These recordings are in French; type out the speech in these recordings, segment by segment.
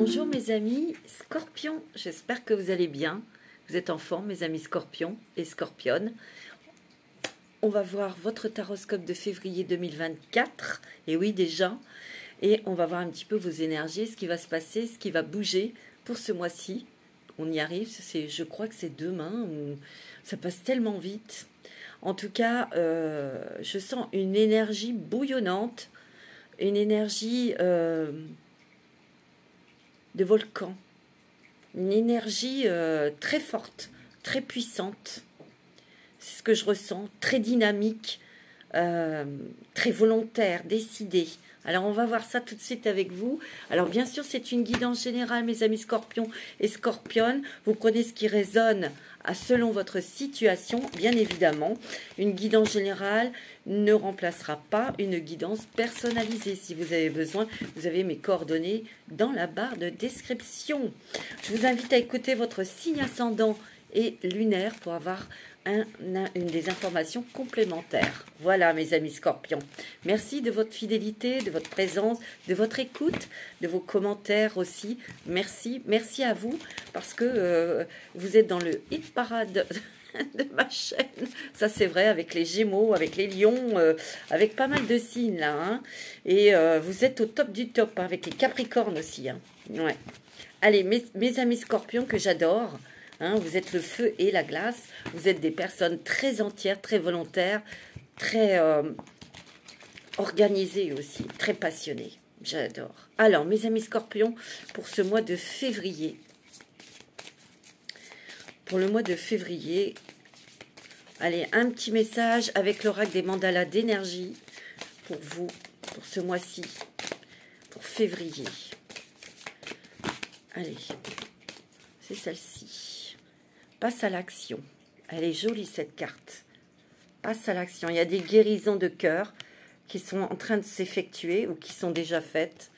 Bonjour mes amis Scorpions, j'espère que vous allez bien. Vous êtes en forme mes amis Scorpions et Scorpionnes. On va voir votre taroscope de février 2024, et oui déjà, et on va voir un petit peu vos énergies, ce qui va se passer, ce qui va bouger pour ce mois-ci. On y arrive, je crois que c'est demain, ça passe tellement vite. En tout cas, je sens une énergie bouillonnante, une énergie de volcan, une énergie très forte, très puissante. C'est ce que je ressens, très dynamique, très volontaire, décidée. Alors, on va voir ça tout de suite avec vous. Alors, bien sûr, c'est une guidance générale, mes amis Scorpions et Scorpionnes. Vous prenez ce qui résonne selon votre situation, bien évidemment. Une guidance générale ne remplacera pas une guidance personnalisée. Si vous avez besoin, vous avez mes coordonnées dans la barre de description. Je vous invite à écouter votre signe ascendant et lunaire pour avoir une des informations complémentaires. Voilà mes amis Scorpions. Merci de votre fidélité, de votre présence, de votre écoute, de vos commentaires aussi. Merci, merci à vous parce que vous êtes dans le hit parade de ma chaîne. Ça c'est vrai, avec les Gémeaux, avec les Lions, avec pas mal de signes là. Hein. Et vous êtes au top du top, hein, avec les Capricornes aussi. Hein. Ouais. Allez, mes amis Scorpions que j'adore. Hein, vous êtes le feu et la glace. Vous êtes des personnes très entières, très volontaires, très organisées aussi, très passionnées. J'adore. Alors, mes amis Scorpions, pour ce mois de février. Pour le mois de février, allez, un petit message avec l'oracle des mandalas d'énergie pour vous, pour ce mois-ci, pour février. Allez, c'est celle-ci. Passe à l'action. Elle est jolie cette carte. Passe à l'action. Il y a des guérisons de cœur qui sont en train de s'effectuer ou qui sont déjà faites.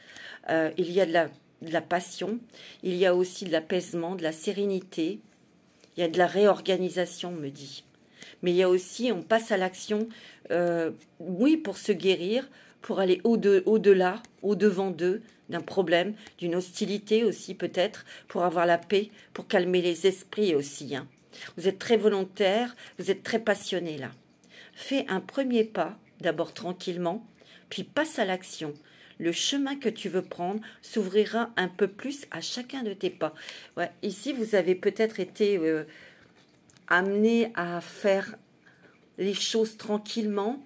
Il y a de la passion. Il y a aussi de l'apaisement, de la sérénité. Il y a de la réorganisation, me dit. Mais il y a aussi, on passe à l'action, oui, pour se guérir, pour aller au-delà, au-devant d'eux, d'un problème, d'une hostilité aussi peut-être, pour avoir la paix, pour calmer les esprits aussi. Hein. Vous êtes très volontaire, vous êtes très passionné là. Fais un premier pas, d'abord tranquillement, puis passe à l'action. Le chemin que tu veux prendre s'ouvrira un peu plus à chacun de tes pas. Ouais, ici, vous avez peut-être été amené à faire les choses tranquillement,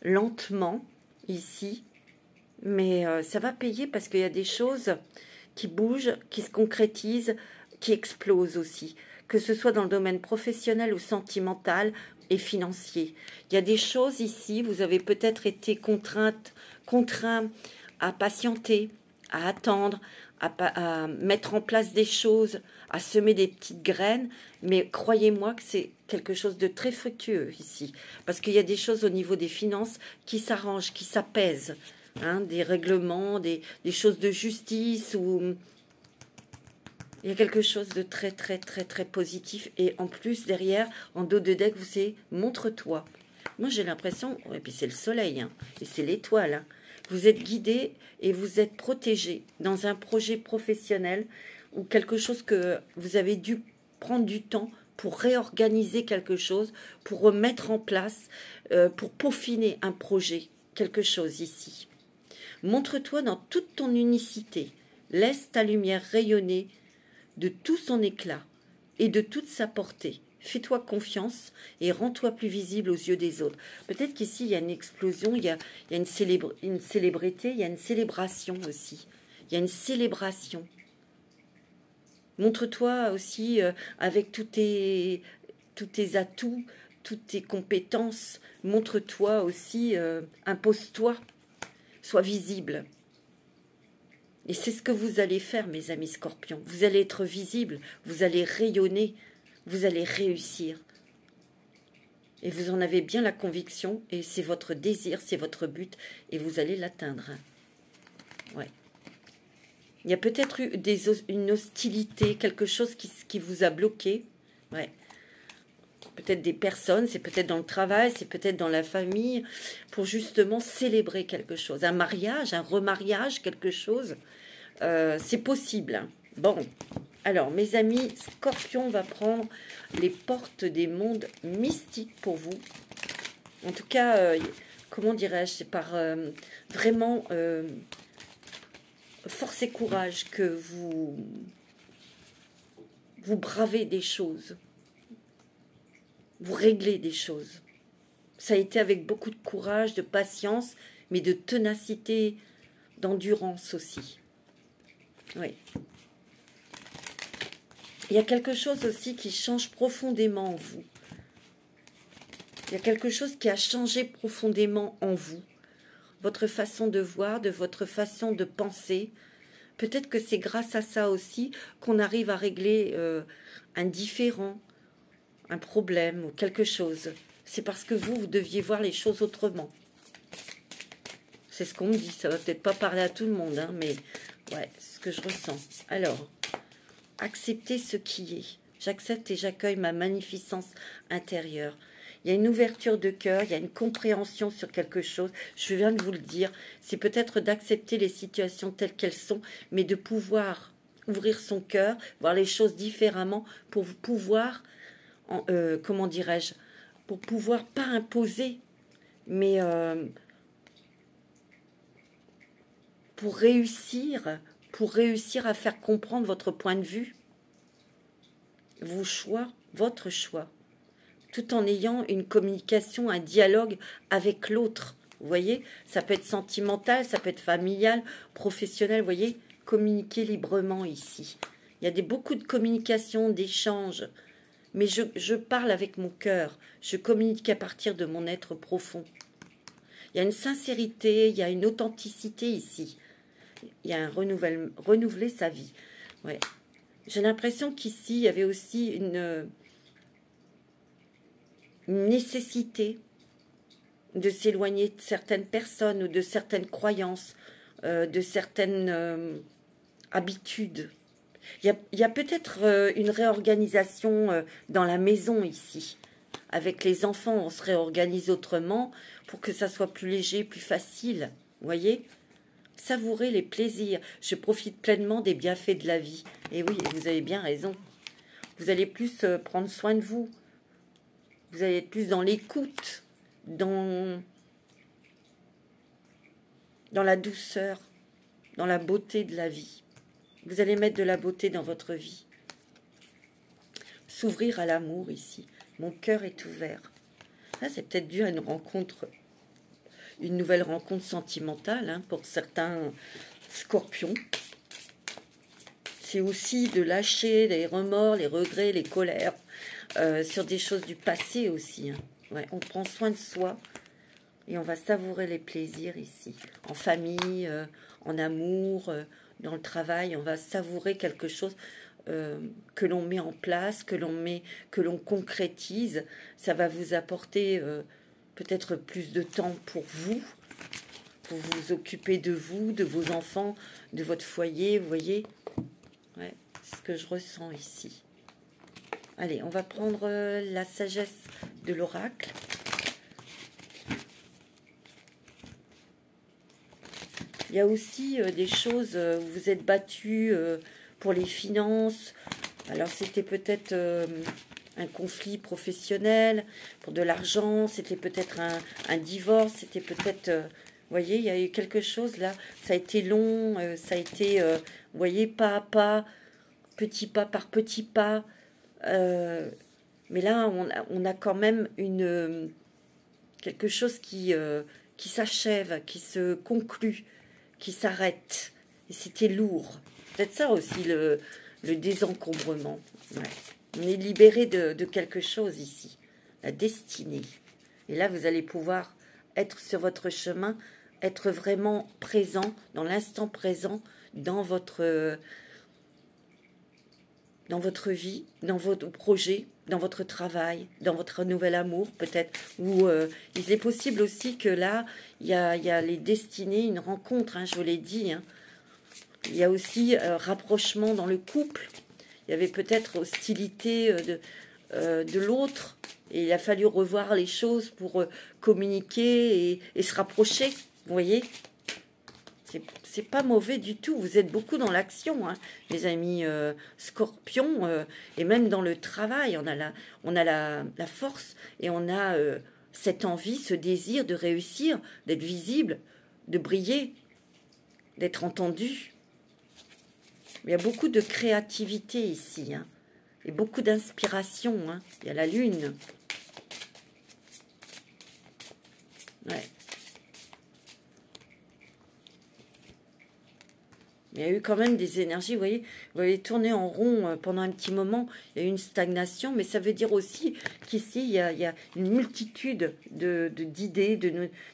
lentement, ici. Mais ça va payer parce qu'il y a des choses qui bougent, qui se concrétisent, qui explosent aussi. Que ce soit dans le domaine professionnel ou sentimental et financier. Il y a des choses ici, vous avez peut-être été contraint à patienter, à attendre, à mettre en place des choses, à semer des petites graines. Mais croyez-moi que c'est quelque chose de très fructueux ici. Parce qu'il y a des choses au niveau des finances qui s'arrangent, qui s'apaisent. Hein, des règlements, des choses de justice, où il y a quelque chose de très, très, très, très positif. Et en plus, derrière, en dos de deck, vous savez, montre-toi. Moi, j'ai l'impression, et puis c'est le soleil, hein, et c'est l'étoile, hein, vous êtes guidé et vous êtes protégé dans un projet professionnel ou quelque chose que vous avez dû prendre du temps pour réorganiser quelque chose, pour remettre en place, pour peaufiner un projet, quelque chose ici. Montre-toi dans toute ton unicité. Laisse ta lumière rayonner de tout son éclat et de toute sa portée. Fais-toi confiance et rends-toi plus visible aux yeux des autres. Peut-être qu'ici, il y a une explosion, il y a une célébrité, il y a une célébration aussi. Il y a une célébration. Montre-toi aussi avec tous tes atouts, toutes tes compétences. Montre-toi aussi, impose-toi. Sois visible. Et c'est ce que vous allez faire, mes amis Scorpions. Vous allez être visible, vous allez rayonner, vous allez réussir. Et vous en avez bien la conviction, et c'est votre désir, c'est votre but, et vous allez l'atteindre. Ouais. Il y a peut-être eu une hostilité, quelque chose qui vous a bloqué. Ouais. Peut-être des personnes, c'est peut-être dans le travail, c'est peut-être dans la famille, pour justement célébrer quelque chose. Un mariage, un remariage, quelque chose. C'est possible. Hein. Bon, alors, mes amis, Scorpion va prendre les portes des mondes mystiques pour vous. En tout cas, comment dirais-je, c'est par vraiment force et courage que vous bravez des choses. Vous réglez des choses. Ça a été avec beaucoup de courage, de patience, mais de ténacité, d'endurance aussi. Oui. Il y a quelque chose aussi qui change profondément en vous. Il y a quelque chose qui a changé profondément en vous. Votre façon de voir, de votre façon de penser. Peut-être que c'est grâce à ça aussi qu'on arrive à régler un différend, un problème ou quelque chose. C'est parce que vous deviez voir les choses autrement. C'est ce qu'on me dit. Ça va peut-être pas parler à tout le monde, hein, mais ouais, c'est ce que je ressens. Alors, acceptez ce qui est. J'accepte et j'accueille ma magnificence intérieure. Il y a une ouverture de cœur, il y a une compréhension sur quelque chose. Je viens de vous le dire. C'est peut-être d'accepter les situations telles qu'elles sont, mais de pouvoir ouvrir son cœur, voir les choses différemment pour pouvoir, comment dirais-je, pour pouvoir pas imposer, mais pour réussir à faire comprendre votre point de vue, vos choix, votre choix, tout en ayant une communication, un dialogue avec l'autre. Vous voyez, ça peut être sentimental, ça peut être familial, professionnel, vous voyez, communiquer librement ici. Il y a beaucoup de communication, d'échanges, mais je parle avec mon cœur, je communique à partir de mon être profond. Il y a une sincérité, il y a une authenticité ici. Il y a un renouveler sa vie. Ouais. J'ai l'impression qu'ici, il y avait aussi une nécessité de s'éloigner de certaines personnes ou de certaines croyances, de certaines habitudes. Il y a peut-être une réorganisation dans la maison ici. Avec les enfants, on se réorganise autrement pour que ça soit plus léger, plus facile. Vous voyez ? Savourez les plaisirs. Je profite pleinement des bienfaits de la vie. Et oui, vous avez bien raison. Vous allez plus prendre soin de vous. Vous allez être plus dans l'écoute, dans la douceur, dans la beauté de la vie. Vous allez mettre de la beauté dans votre vie. S'ouvrir à l'amour ici. Mon cœur est ouvert. Ça, c'est peut-être dû à une rencontre, une nouvelle rencontre sentimentale hein, pour certains scorpions. C'est aussi de lâcher les remords, les regrets, les colères sur des choses du passé aussi. Hein. Ouais, on prend soin de soi et on va savourer les plaisirs ici. En famille, en amour, dans le travail, on va savourer quelque chose que l'on met en place, que l'on concrétise. Ça va vous apporter peut-être plus de temps pour vous occuper de vous, de vos enfants, de votre foyer, vous voyez. Ouais, c'est ce que je ressens ici. Allez, on va prendre la sagesse de l'oracle. Il y a aussi des choses, vous vous êtes battu pour les finances. Alors, c'était peut-être un conflit professionnel, pour de l'argent, c'était peut-être un divorce, c'était peut-être... vous voyez, il y a eu quelque chose là, ça a été long, ça a été, vous voyez, pas à pas, petit pas par petit pas. Mais là, on a quand même quelque chose qui s'achève, qui se conclut, qui s'arrête. Et c'était lourd. Peut-être ça aussi, le désencombrement. Ouais. On est libéré de quelque chose ici. La destinée. Et là, vous allez pouvoir être sur votre chemin, être vraiment présent, dans l'instant présent, dans votre vie, dans votre projet, dans votre travail, dans votre nouvel amour peut-être. Ou il est possible aussi que là, il y a les destinées, une rencontre, hein, je vous l'ai dit. Hein. Il y a aussi rapprochement dans le couple. Il y avait peut-être hostilité de l'autre. Et il a fallu revoir les choses pour communiquer et se rapprocher. Vous voyez ? C'est pas mauvais du tout. Vous êtes beaucoup dans l'action, hein, les amis scorpions. Et même dans le travail, on a la force et on a cette envie, ce désir de réussir, d'être visible, de briller, d'être entendu. Il y a beaucoup de créativité ici, hein, et beaucoup d'inspiration. Hein. Il y a la lune. Ouais. Il y a eu quand même des énergies, vous avez tourné en rond pendant un petit moment, il y a eu une stagnation, mais ça veut dire aussi qu'ici, il y a une multitude d'idées,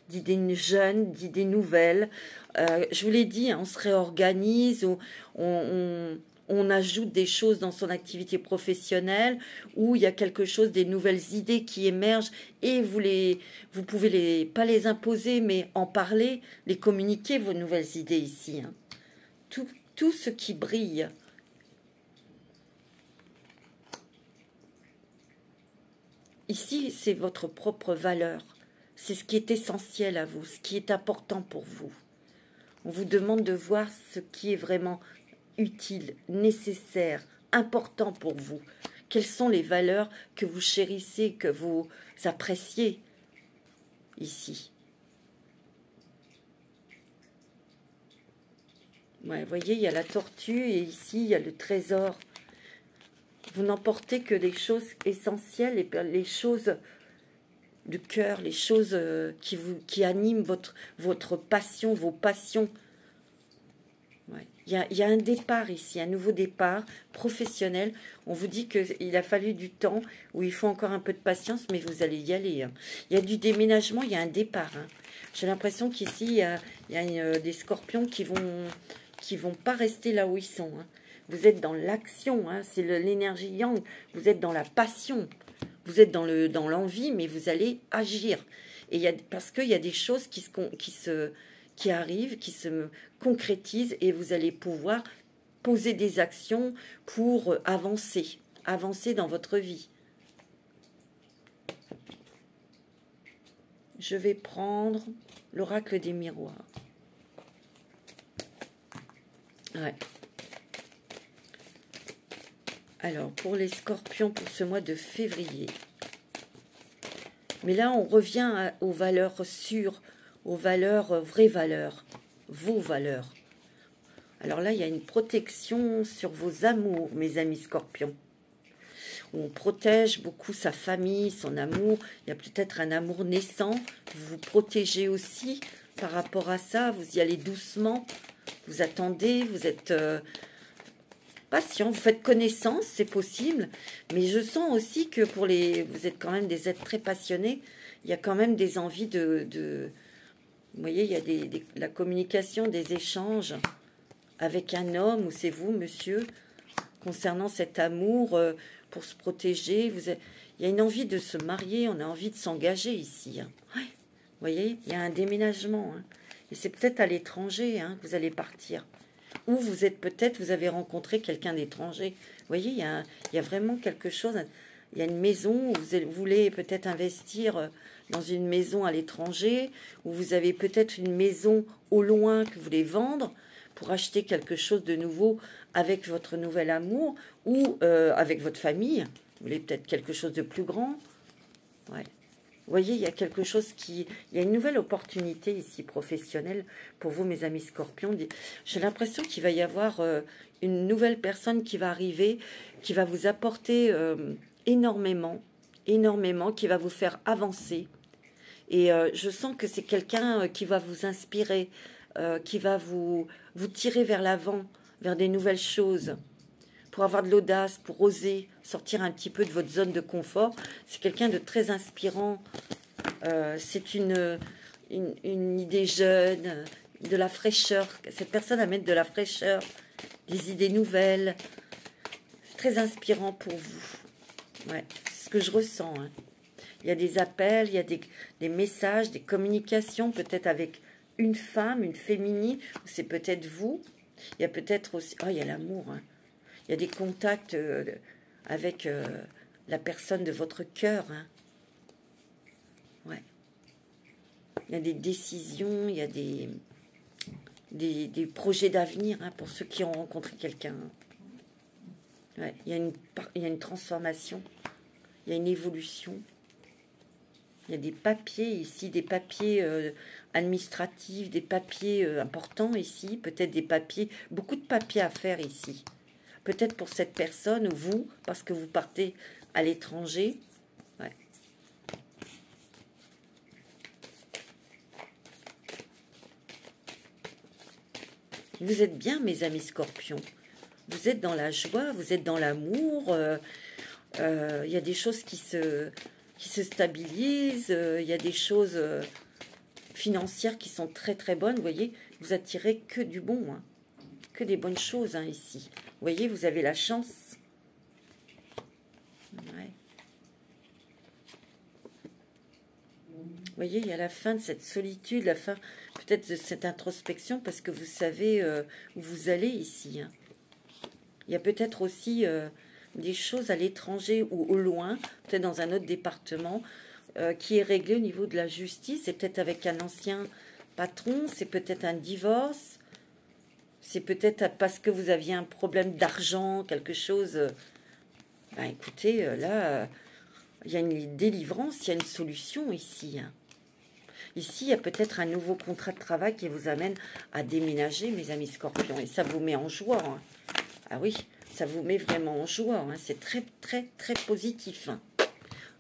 d'idées jeunes, d'idées nouvelles. Je vous l'ai dit, hein, on se réorganise, on ajoute des choses dans son activité professionnelle, où il y a quelque chose, des nouvelles idées qui émergent, et vous pouvez pas les imposer, mais en parler, les communiquer, vos nouvelles idées ici, hein. Tout ce qui brille. Ici, c'est votre propre valeur. C'est ce qui est essentiel à vous, ce qui est important pour vous. On vous demande de voir ce qui est vraiment utile, nécessaire, important pour vous. Quelles sont les valeurs que vous chérissez, que vous appréciez ici. Ouais, vous voyez, il y a la tortue et ici, il y a le trésor. Vous n'emportez que les choses essentielles, les choses du cœur, les choses qui animent votre passion, vos passions. Ouais. Il y a un départ ici, un nouveau départ professionnel. On vous dit qu'il a fallu du temps, où il faut encore un peu de patience, mais vous allez y aller. Hein. Il y a du déménagement, il y a un départ. Hein. J'ai l'impression qu'ici, il y a des scorpions qui vont pas rester là où ils sont. Hein. Vous êtes dans l'action, hein. C'est l'énergie yang. Vous êtes dans la passion. Vous êtes dans l'envie, mais vous allez agir. Et parce qu'il y a des choses qui arrivent, qui se concrétisent, et vous allez pouvoir poser des actions pour avancer dans votre vie. Je vais prendre l'oracle des miroirs. Ouais. Alors, pour les scorpions, pour ce mois de février. Mais là, on revient aux valeurs sûres, aux valeurs, vraies valeurs, vos valeurs. Alors là, il y a une protection sur vos amours, mes amis scorpions. On protège beaucoup sa famille, son amour. Il y a peut-être un amour naissant. Vous vous protégez aussi par rapport à ça. Vous y allez doucement. Vous attendez, vous êtes patient, vous faites connaissance, c'est possible. Mais je sens aussi que vous êtes quand même des êtres très passionnés. Il y a quand même des envies vous voyez, il y a la communication, des échanges avec un homme, ou c'est vous, monsieur, concernant cet amour pour se protéger. Il y a une envie de se marier, on a envie de s'engager ici. Hein. Ouais. Vous voyez, il y a un déménagement. Hein. Et c'est peut-être à l'étranger que vous allez partir. Ou vous avez rencontré quelqu'un d'étranger. Vous voyez, il y a vraiment quelque chose. Il y a une maison où vous voulez peut-être investir dans une maison à l'étranger, ou vous avez peut-être une maison au loin que vous voulez vendre pour acheter quelque chose de nouveau avec votre nouvel amour, ou avec votre famille. Vous voulez peut-être quelque chose de plus grand. Ouais. Vous voyez, il y a quelque chose il y a une nouvelle opportunité ici professionnelle pour vous, mes amis scorpions. J'ai l'impression qu'il va y avoir une nouvelle personne qui va arriver, qui va vous apporter énormément, qui va vous faire avancer. Et je sens que c'est quelqu'un qui va vous inspirer, qui va vous tirer vers l'avant, vers des nouvelles choses, pour avoir de l'audace, pour oser sortir un petit peu de votre zone de confort. C'est quelqu'un de très inspirant. C'est une idée jeune, de la fraîcheur. Cette personne amène de la fraîcheur, des idées nouvelles. Très inspirant pour vous. Ouais, c'est ce que je ressens. Hein. Il y a des appels, il y a des messages, des communications, peut-être avec une femme, une féminine, ou c'est peut-être vous. Il y a peut-être aussi... Oh, il y a l'amour, hein. Il y a des contacts avec la personne de votre cœur. Hein. Ouais. Il y a des décisions, il y a des projets d'avenir, hein, pour ceux qui ont rencontré quelqu'un. Ouais, il y a une transformation, il y a une évolution. Il y a des papiers ici, des papiers administratifs, des papiers importants ici, peut-être des papiers, beaucoup de papiers à faire ici. Peut-être pour cette personne, ou vous, parce que vous partez à l'étranger. Ouais. Vous êtes bien, mes amis scorpions. Vous êtes dans la joie, vous êtes dans l'amour. Il y a des choses qui se stabilisent. Il y a des choses financières qui sont très très bonnes. Vous voyez, vous attirez que du bon, hein, que des bonnes choses, hein, ici. Vous voyez, vous avez la chance. Ouais. Vous voyez, il y a la fin de cette solitude, la fin peut-être de cette introspection, parce que vous savez où vous allez ici. Hein. Il y a peut-être aussi des choses à l'étranger ou au loin, peut-être dans un autre département, qui est réglé au niveau de la justice. C'est peut-être avec un ancien patron, c'est peut-être un divorce, c'est peut-être parce que vous aviez un problème d'argent, quelque chose. Ben, écoutez, là, il y a une délivrance, il y a une solution ici. Hein. Ici, il y a peut-être un nouveau contrat de travail qui vous amène à déménager, mes amis scorpions. Et ça vous met en joie. Hein. Ah oui, ça vous met vraiment en joie. Hein. C'est très, très, très positif. Hein.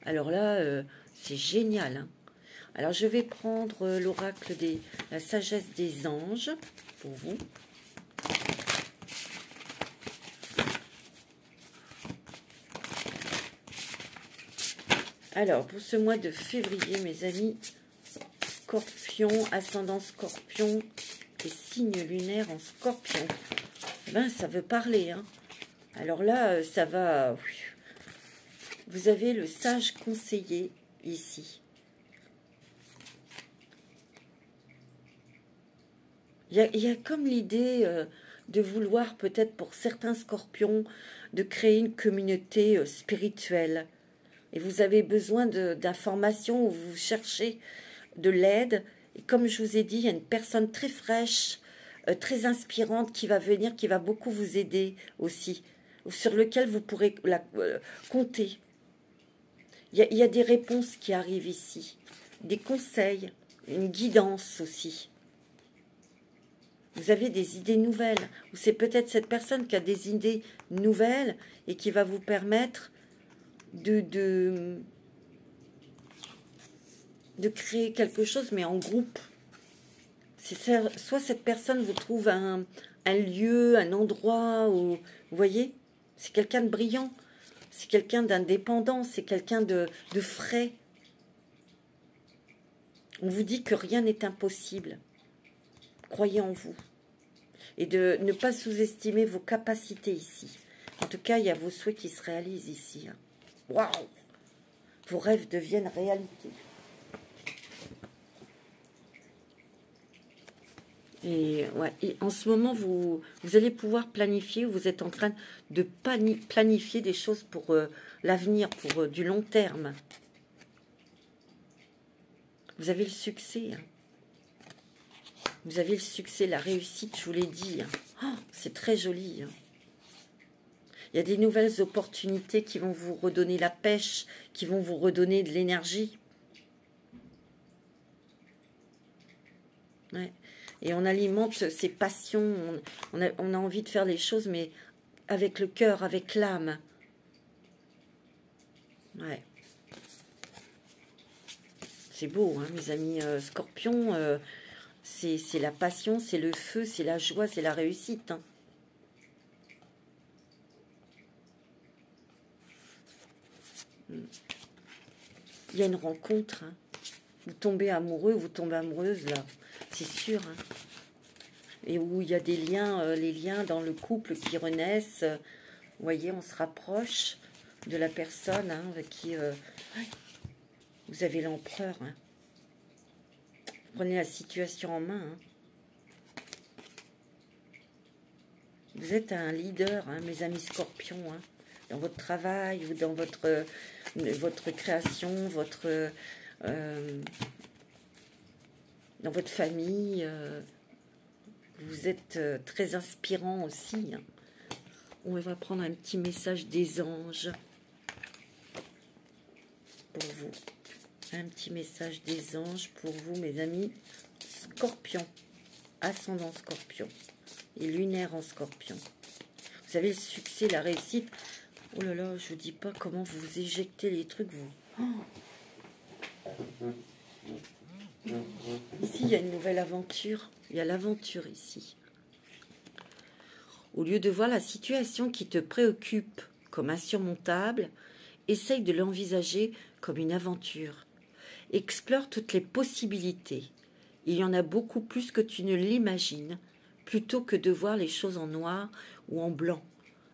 Alors là, c'est génial. Hein. Alors, je vais prendre l'oracle la sagesse des anges pour vous. Alors, pour ce mois de février, mes amis, Scorpion, ascendant Scorpion et signe lunaire en Scorpion. Ben, ça veut parler. Hein. Alors là, ça va... Vous avez le sage conseiller ici. Il y a comme l'idée de vouloir, peut-être pour certains scorpions, de créer une communauté spirituelle. Et vous avez besoin d'informations, ou vous cherchez de l'aide. Et comme je vous ai dit, il y a une personne très fraîche, très inspirante qui va venir, qui va beaucoup vous aider aussi, sur lequel vous pourrez compter. Il y a des réponses qui arrivent ici, des conseils, une guidance aussi. Vous avez des idées nouvelles, ou c'est peut-être cette personne qui a des idées nouvelles et qui va vous permettre de créer quelque chose, mais en groupe. Soit cette personne vous trouve un lieu, un endroit où, vous voyez, c'est quelqu'un de brillant, c'est quelqu'un d'indépendant, c'est quelqu'un de frais. On vous dit que rien n'est impossible. Croyez en vous. Et de ne pas sous-estimer vos capacités ici. En tout cas, il y a vos souhaits qui se réalisent ici. Waouh! Vos rêves deviennent réalité. Et, ouais, et en ce moment, vous allez pouvoir planifier, vous êtes en train de planifier des choses pour l'avenir, pour du long terme. Vous avez le succès. Hein. Vous avez le succès, la réussite, je vous l'ai dit. Hein. Oh, c'est très joli. Hein. Il y a des nouvelles opportunités qui vont vous redonner la pêche, qui vont vous redonner de l'énergie. Ouais. Et on alimente ces passions, on a envie de faire les choses, mais avec le cœur, avec l'âme. Ouais. C'est beau, hein, mes amis scorpions. C'est la passion, c'est le feu, c'est la joie, c'est la réussite. Hein. Il y a une rencontre. Hein. Vous tombez amoureux, vous tombez amoureuse, là. C'est sûr. Hein. Et où il y a des liens, les liens dans le couple qui renaissent. Vous voyez, on se rapproche de la personne hein, avec qui vous avez l'empereur. Hein. Vous prenez la situation en main. Hein. Vous êtes un leader, hein, mes amis scorpions, hein, dans votre travail ou dans votre création, dans votre famille. Vous êtes très inspirant aussi. Hein. On va prendre un petit message des anges pour vous. Un petit message des anges pour vous, mes amis. Scorpion, ascendant Scorpion et lunaire en Scorpion. Vous savez, le succès, la réussite. Oh là là, je vous dis pas comment vous éjectez les trucs, vous. Oh. Ici, il y a une nouvelle aventure. Il y a l'aventure ici. Au lieu de voir la situation qui te préoccupe comme insurmontable, essaye de l'envisager comme une aventure. Explore toutes les possibilités. Il y en a beaucoup plus que tu ne l'imagines, plutôt que de voir les choses en noir ou en blanc.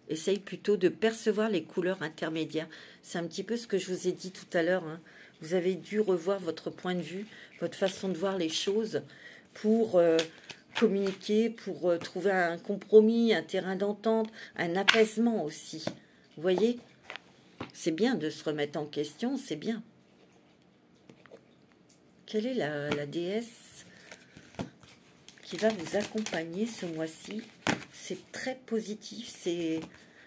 Essaye plutôt de percevoir les couleurs intermédiaires. C'est un petit peu ce que je vous ai dit tout à l'heure. Hein. Vous avez dû revoir votre point de vue, votre façon de voir les choses pour communiquer, pour trouver un compromis, un terrain d'entente, un apaisement aussi. Vous voyez? C'est bien de se remettre en question, c'est bien. Quelle est la déesse qui va vous accompagner ce mois-ci? C'est très positif, c'est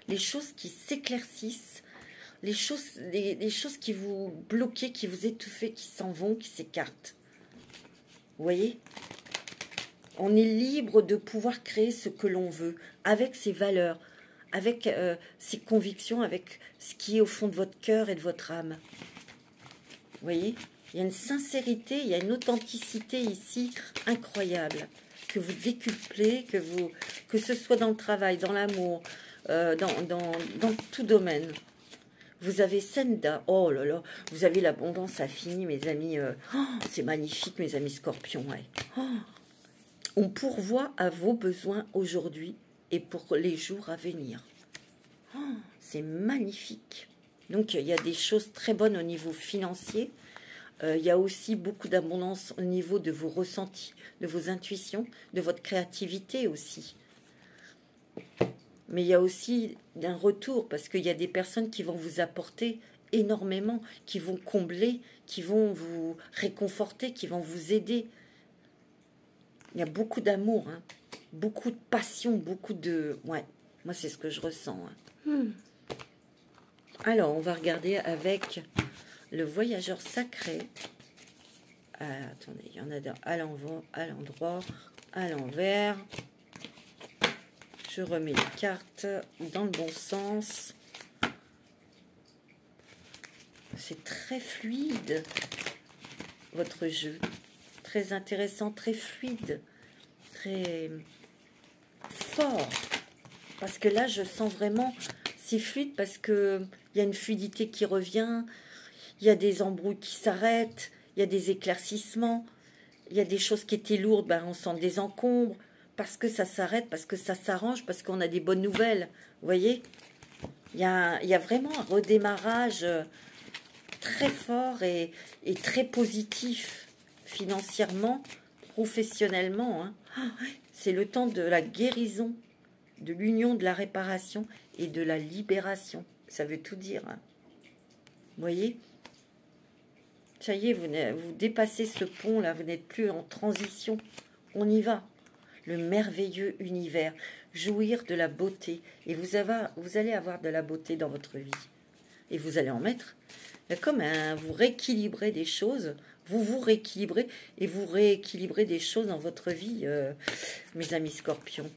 les choses qui s'éclaircissent, les choses qui vous bloquaient, qui vous étouffaient, qui s'en vont, qui s'écartent. Vous voyez? On est libre de pouvoir créer ce que l'on veut, avec ses valeurs, avec ses convictions, avec ce qui est au fond de votre cœur et de votre âme. Vous voyez? Il y a une sincérité, il y a une authenticité ici incroyable, que vous décuplez, que ce soit dans le travail, dans l'amour, dans tout domaine. Vous avez Senda, oh là là, vous avez l'abondance infinie, mes amis. C'est magnifique, mes amis Scorpions. Ouais. On pourvoit à vos besoins aujourd'hui et pour les jours à venir. C'est magnifique. Donc, il y a des choses très bonnes au niveau financier. Il y a aussi beaucoup d'abondance au niveau de vos ressentis, de vos intuitions, de votre créativité aussi. Mais il y a aussi un retour, parce qu'il y a des personnes qui vont vous apporter énormément, qui vont combler, qui vont vous réconforter, qui vont vous aider. Il y a beaucoup d'amour, hein, beaucoup de passion, beaucoup de... Ouais, moi c'est ce que je ressens. Hein. Alors, on va regarder avec le voyageur sacré. Attendez, il y en a à l'endroit, à l'envers. Je remets les cartes dans le bon sens. C'est très fluide, votre jeu. Très intéressant, très fluide, très fort. Parce que là, je sens vraiment, c'est fluide parce qu'il y a une fluidité qui revient, il y a des embrouilles qui s'arrêtent, il y a des éclaircissements, il y a des choses qui étaient lourdes, ben, on sent des encombres, parce que ça s'arrête, parce que ça s'arrange, parce qu'on a des bonnes nouvelles. Vous voyez, il y a vraiment un redémarrage très fort et très positif, financièrement, professionnellement. Hein. C'est le temps de la guérison, de l'union, de la réparation et de la libération. Ça veut tout dire. Hein. Vous voyez, ça y est, vous dépassez ce pont-là, vous n'êtes plus en transition. On y va. Le merveilleux univers, jouir de la beauté. Et vous allez avoir de la beauté dans votre vie. Et vous allez en mettre. Comme vous rééquilibrez des choses, vous rééquilibrez et vous rééquilibrez des choses dans votre vie, mes amis Scorpions.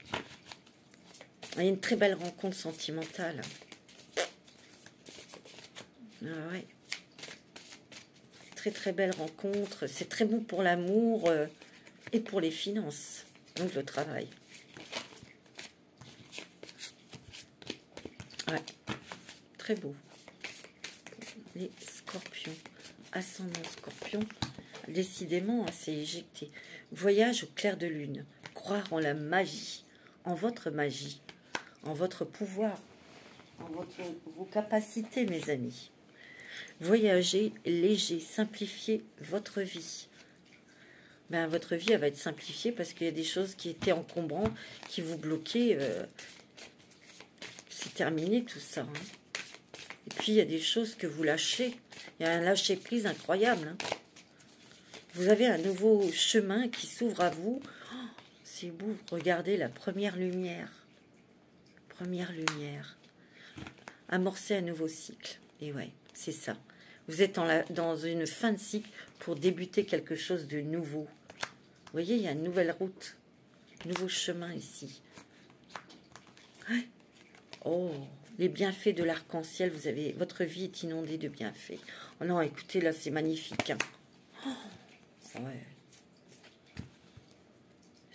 Il y a une très belle rencontre sentimentale. Ah ouais. Très très belle rencontre. C'est très bon pour l'amour et pour les finances. Donc le travail. Ouais. Très beau. Les Scorpions. Ascendant Scorpion. Décidément, c'est éjecté. Voyage au clair de lune. Croire en la magie. En votre magie. En votre pouvoir. En vos capacités, mes amis. Voyager léger. Simplifier votre vie. Ben, votre vie, elle va être simplifiée parce qu'il y a des choses qui étaient encombrantes, qui vous bloquaient. C'est terminé tout ça. Hein. Et puis, il y a des choses que vous lâchez. Il y a un lâcher-prise incroyable. Hein. Vous avez un nouveau chemin qui s'ouvre à vous. Oh, C'est beau, regardez la première lumière. Première lumière. Amorcer un nouveau cycle. Et ouais, c'est ça. Vous êtes dans une fin de cycle pour débuter quelque chose de nouveau. Vous voyez, il y a une nouvelle route, un nouveau chemin ici. Oh, les bienfaits de l'arc-en-ciel, votre vie est inondée de bienfaits. Oh non, écoutez, là, c'est magnifique. Hein. Oh, ouais.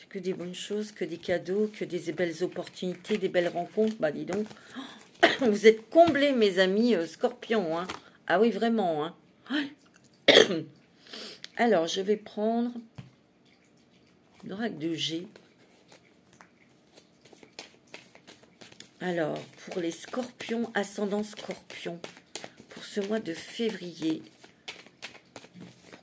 Que des bonnes choses, que des cadeaux, que des belles opportunités, des belles rencontres. Bah, dis donc. Oh, vous êtes comblés, mes amis scorpions. Hein. Ah oui, vraiment. Hein. Alors, je vais prendre l'oracle de G. Alors, pour les scorpions, ascendant scorpion, pour ce mois de février,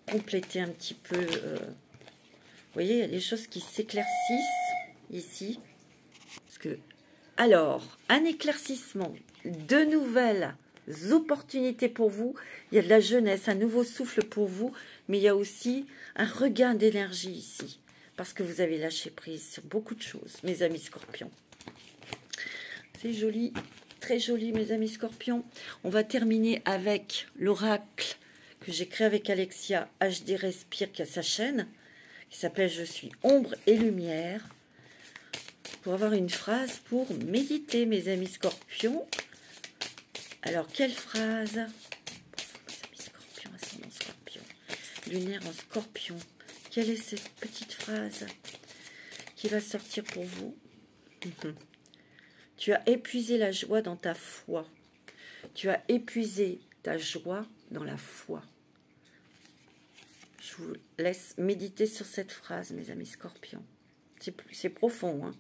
pour compléter un petit peu... vous voyez, il y a des choses qui s'éclaircissent ici. Parce que, alors, un éclaircissement, de nouvelles opportunités pour vous. Il y a de la jeunesse, un nouveau souffle pour vous. Mais il y a aussi un regain d'énergie ici. Parce que vous avez lâché prise sur beaucoup de choses, mes amis scorpions. C'est joli, très joli, mes amis scorpions. On va terminer avec l'oracle que j'ai créé avec Alexia, HD Respire, qui a sa chaîne, qui s'appelle « Je suis ombre et lumière », pour avoir une phrase pour méditer, mes amis scorpions. Alors, quelle phrase? Mes amis scorpions, ascendant scorpion, lunaire en scorpion. Quelle est cette petite phrase qui va sortir pour vous? Tu as épuisé la joie dans ta foi. Tu as épuisé ta joie dans la foi. Je vous laisse méditer sur cette phrase, mes amis scorpions. C'est profond, hein?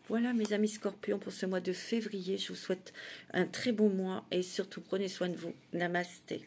Voilà, mes amis scorpions, pour ce mois de février. Je vous souhaite un très bon mois et surtout, prenez soin de vous. Namasté.